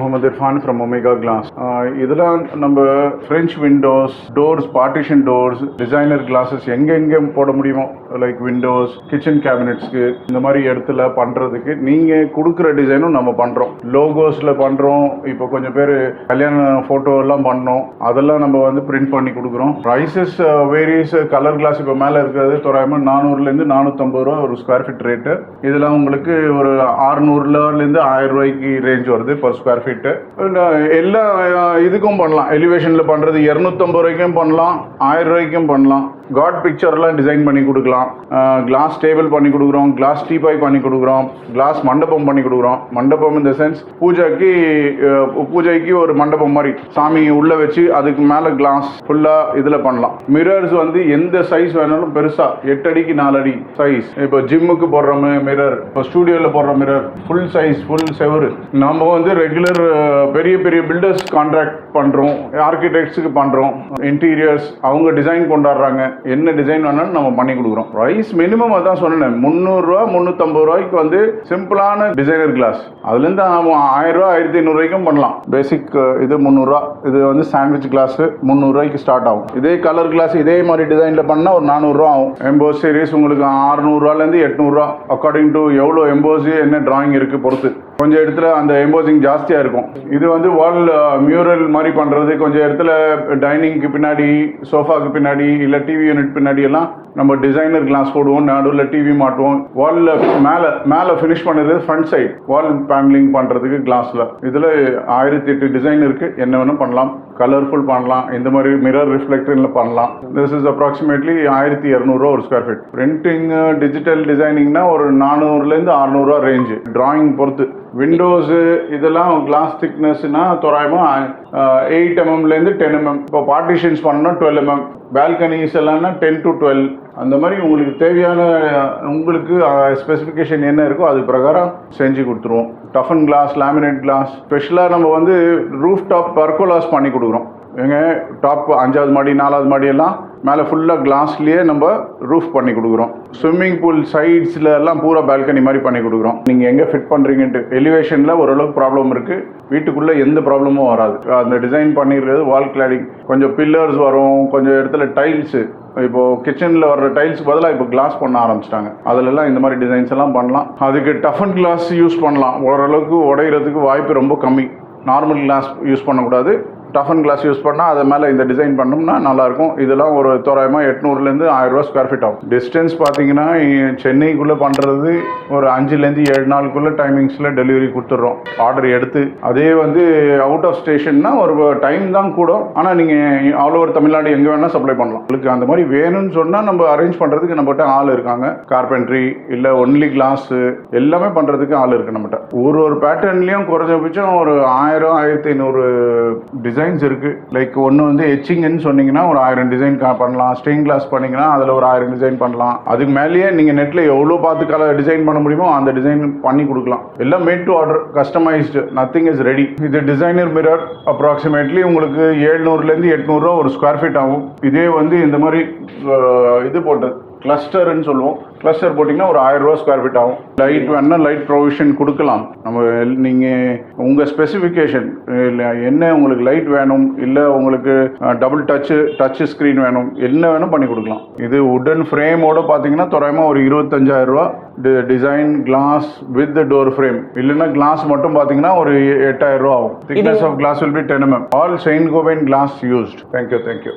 Mohammed Irfan from Omega Glass. இதெல்லாம் நம்ம French windows, doors, partition doors, designer glasses எங்கெங்கே போட முடியுமோ லைக் விண்டோஸ், கிச்சன் கேபினெட்ஸ்க்கு இந்த மாதிரி இடத்துல பண்ணுறதுக்கு நீங்கள் கொடுக்குற டிசைனும் நம்ம பண்ணுறோம். லோகோஸில் பண்ணுறோம். இப்போ கொஞ்சம் பேர் கல்யாண ஃபோட்டோ எல்லாம் பண்ணோம், அதெல்லாம் நம்ம வந்து பிரிண்ட் பண்ணி கொடுக்குறோம். Prices various. கலர் கிளாஸ் இப்போ மேலே இருக்கிறது தோராயமாக 400லேருந்து 450 ரூபா ஒரு ஸ்கொயர் ஃபீட் ரேட்டு. இதில் உங்களுக்கு ஒரு 600லேருந்து 1000 ரூபாய்க்கு ரேஞ்ச் வருது பர் ஸ்கொயர் ஃபீட்டு. எல்லா இதுக்கும் பண்ணலாம். எலிவேஷனில் பண்ணுறது 250 ரூபாய்க்கும் பண்ணலாம், 1000 ரூபாய்க்கும் பண்ணலாம். காட் பிக்சர்லாம் டிசைன் பண்ணி கொடுக்கலாம். கிளாஸ் டேபிள் பண்ணி கொடுக்குறோம், கிளாஸ் டீபாய் பண்ணி கொடுக்குறோம், கிளாஸ் மண்டபம் பண்ணி கொடுக்குறோம். மண்டபம் இந்த சென்ஸ் பூஜைக்கு ஒரு மண்டபம் மாதிரி சாமி உள்ள வச்சு அதுக்கு மேலே கிளாஸ் ஃபுல்லாக இதில் பண்ணலாம். மிரர்ஸ் வந்து எந்த சைஸ் வேணாலும் பெருசாக 8 அடிக்கு 4 அடி சைஸ். இப்போ ஜிம்முக்கு போடுற மிரர், இப்போ ஸ்டூடியோவில் போடுற மிரர் ஃபுல் சைஸ், ஃபுல் செவரு. நம்ம வந்து ரெகுலர் பெரிய பெரிய பில்டர்ஸ் கான்ட்ராக்ட் பண்ணுறோம், ஆர்கிடெக்ட்ஸுக்கு பண்ணுறோம். இன்டீரியர்ஸ் அவங்க டிசைன் கொண்டாடுறாங்க, என்ன டிசைன் வேணாலும் நம்ம பண்ணி கொடுக்குறோம். ப்ரைஸ் மினிமம் அதான் சொன்னேன், 300 ரூபா 350 ரூபாய்க்கு வந்து சிம்பிளான டிசைனர் கிளாஸ். அதுலேருந்து 1000 ரூபா 1500 ரூபாய்க்கும் பண்ணலாம். பேசிக் இது 300 ரூபா. இது வந்து சாண்ட்விச் கிளாஸ் 300 ரூபாய்க்கு ஸ்டார்ட் ஆகும். இதே கலர் கிளாஸ் இதே மாதிரி டிசைனில் பண்ணால் ஒரு 400 ரூபா ஆகும். எம்போஸ் சீரிஸ் உங்களுக்கு 600 ரூபாலேருந்து 800 ரூபா அக்கார்டிங் டு எவ்வளோ எம்போஸ் என்ன டிராயிங் இருக்குது பொறுத்து. கொஞ்சம் இடத்துல அந்த எம்போசிங் ஜாஸ்தியாக இருக்கும். இது வந்து வால் மியூரல் மாதிரி பண்ணுறது. கொஞ்சம் இடத்துல டைனிங்க்கு பின்னாடி, சோஃபாக்கு பின்னாடி, இல்லை டிவி யூனிட் பின்னாடி எல்லாம் நம்ம டிசைனர் கிளாஸ் போடுவோம், நடுவில் டிவி மாட்டுவோம். வாலில் மேலே ஃபினிஷ் பண்ணுறது ஃப்ரண்ட் சைட் வால் பேனலிங் பண்ணுறதுக்கு கிளாஸில். இதில் 1008 டிசைன் இருக்குது. என்ன வேணும் பண்ணலாம், கலர்ஃபுல் பண்ணலாம், இந்த மாதிரி மிரர் ரிஃப்ளெக்டரில் பண்ணலாம். திஸ் இஸ் அப்ராக்சிமேட்லி 1200 ரூபா ஒரு ஸ்கொயர் ஃபீட். பிரிண்டிங் டிஜிட்டல் டிசைனிங்னா ஒரு 400லேருந்து 600 ரூபா ரேஞ்சு, டிராயிங் பொறுத்து. விண்டோஸு இதெல்லாம் கிளாஸ் திக்னஸ்னா தோராயமாக 8 mmலேருந்து 10 mm. இப்போ பார்ட்டிஷன்ஸ் பண்ணணும் 12 mm. Balconies எல்லாம்னா 10 to 12. அந்த மாதிரி உங்களுக்கு தேவையான உங்களுக்கு ஸ்பெசிஃபிகேஷன் என்ன இருக்கோ அது பிரகாரம் செஞ்சு கொடுத்துருவோம். டஃபன் கிளாஸ், லேமினேட் கிளாஸ். ஸ்பெஷலாக நம்ம வந்து ரூஃப் டாப் பர்கோலாஸ் பண்ணி கொடுக்குறோம். டாப் 5வது மாடி 4வது மாடி எல்லாம் மேலே ஃபுல்லாக கிளாஸ்லேயே நம்ம ரூஃப் பண்ணி கொடுக்குறோம். ஸ்விம்மிங் பூல் சைட்ஸில் எல்லாம் பூரா பால்கனி மாதிரி பண்ணி கொடுக்குறோம். நீங்கள் எங்கே ஃபிட் பண்ணுறீங்கன்ட்டு எலிவேஷனில் ஓரளவுக்கு ப்ராப்ளம் இருக்குது, வீட்டுக்குள்ளே எந்த ப்ராப்ளமும் வராது. அந்த டிசைன் பண்ணிடுறது வால் கிளாடிங். கொஞ்சம் பில்லர்ஸ் வரும், கொஞ்சம் இடத்துல டைல்ஸு. இப்போது கிச்சனில் வர்ற டைல்ஸ் பதிலாக இப்போ கிளாஸ் பண்ண ஆரம்பிச்சிட்டாங்க. அதிலெல்லாம் இந்த மாதிரி டிசைன்ஸ் எல்லாம் பண்ணலாம். அதுக்கு டஃபன் கிளாஸ் யூஸ் பண்ணலாம். ஓரளவுக்கு உடையிறதுக்கு வாய்ப்பு ரொம்ப கம்மி. நார்மல் கிளாஸ் யூஸ் பண்ணக்கூடாது. டஃபன் கிளாஸ் யூஸ் பண்ணால் அது மேலே இந்த டிசைன் பண்ணோம்னா நல்லாயிருக்கும். இதெல்லாம் ஒரு தோராயமாக 800லேருந்து 1000 ரூபா ஸ்கொயர் ஃபீட் ஆகும். டிஸ்டன்ஸ் பார்த்தீங்கன்னா சென்னைக்குள்ளே பண்ணுறது ஒரு 5லேருந்து 7 நாளுக்குள்ளே டைமிங்ஸில் டெலிவரி கொடுத்துட்றோம் ஆர்டர் எடுத்து. அதே வந்து அவுட் ஆஃப் ஸ்டேஷன்னா ஒரு டைம் தான் கூடும். ஆனால் நீங்கள் ஆல் ஓவர் தமிழ்நாடு எங்கே வேணால் சப்ளை பண்ணலாம். உங்களுக்கு அந்த மாதிரி வேணும்னு சொன்னால் நம்ம அரேஞ்ச் பண்ணுறதுக்கு நம்மகிட்ட ஆள் இருக்காங்க. கார்பென்ட்ரி இல்லை ஒன்லி கிளாஸு எல்லாமே பண்ணுறதுக்கு ஆள் இருக்குது நம்மகிட்ட. ஒரு பேட்டர்ன்லேயும் குறைஞ்சபட்சம் ஒரு 1000 1500 டிசைன்ஸ் இருக்கு. லைக் ஒன்று வந்து எச்சிங்னு சொன்னீங்கன்னா ஒரு 1000 டிசைன் பண்ணலாம். ஸ்டெயின் கிளாஸ் பண்ணீங்கன்னா அதில் ஒரு 1000 டிசைன் பண்ணலாம். அதுக்கு மேலேயே நீங்கள் நெட்டில் எவ்வளோ பார்த்து கலர் டிசைன் பண்ண முடியுமோ அந்த டிசைன் பண்ணி கொடுக்கலாம். எல்லாம் made to order, customised, nothing is ready. இது டிசைனர் மிரர் அப்ராக்சிமேட்லி உங்களுக்கு 700லேருந்து 800 ரூபா ஒரு ஸ்கொயர் ஃபீட் ஆகும். இதே வந்து இந்த மாதிரி இது போட்டது கிளஸ்டர்ன்னு சொல்லுவோம். கிளஸ்டர் போட்டிங்கன்னா ஒரு 1000 ரூபா ஸ்கொயர் ஃபீட் ஆகும். லைட் வேணால் லைட் ப்ரொவிஷன் கொடுக்கலாம் நம்ம. நீங்கள் உங்கள் ஸ்பெசிஃபிகேஷன் இல்லை என்ன உங்களுக்கு லைட் வேணும், இல்லை உங்களுக்கு டபுள் டச்சு ஸ்க்ரீன் வேணும், என்ன வேணும் பண்ணி கொடுக்கலாம். இது உடன் ஃப்ரேமோட பார்த்தீங்கன்னா தோராயமாக ஒரு 25000 ரூபா design glass with door frame. இல்லைன்னா கிளாஸ் மட்டும் பார்த்தீங்கன்னா ஒரு 8000 ரூபா ஆகும். Thickness of glass will be 10 mm. All Saint Gobain glass used. Thank you.